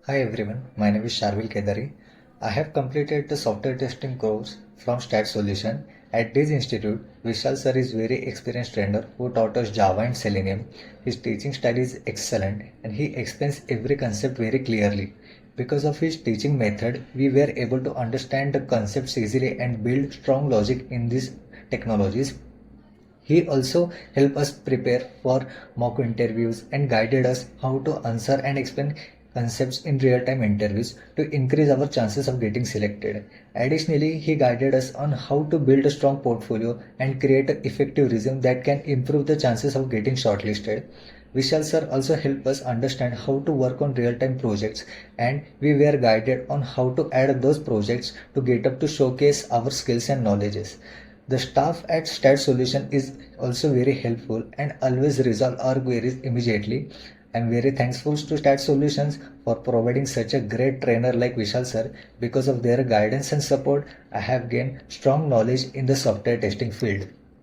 Hi everyone, my name is Sharvil Kedari. I have completed the software testing course from STAD Solution. At this institute, Vishal sir is very experienced trainer who taught us Java and Selenium. His teaching style is excellent and he explains every concept very clearly. Because of his teaching method, we were able to understand the concepts easily and build strong logic in these technologies. He also helped us prepare for mock interviews and guided us how to answer and explain concepts in real-time interviews to increase our chances of getting selected. Additionally, he guided us on how to build a strong portfolio and create an effective resume that can improve the chances of getting shortlisted. Vishal sir also helped us understand how to work on real-time projects, and we were guided on how to add those projects to GitHub to showcase our skills and knowledges. The staff at STAD Solution is also very helpful and always resolve our queries immediately. I'm very thankful to STAD Solutions for providing such a great trainer like Vishal sir. Because of their guidance and support, I have gained strong knowledge in the software testing field.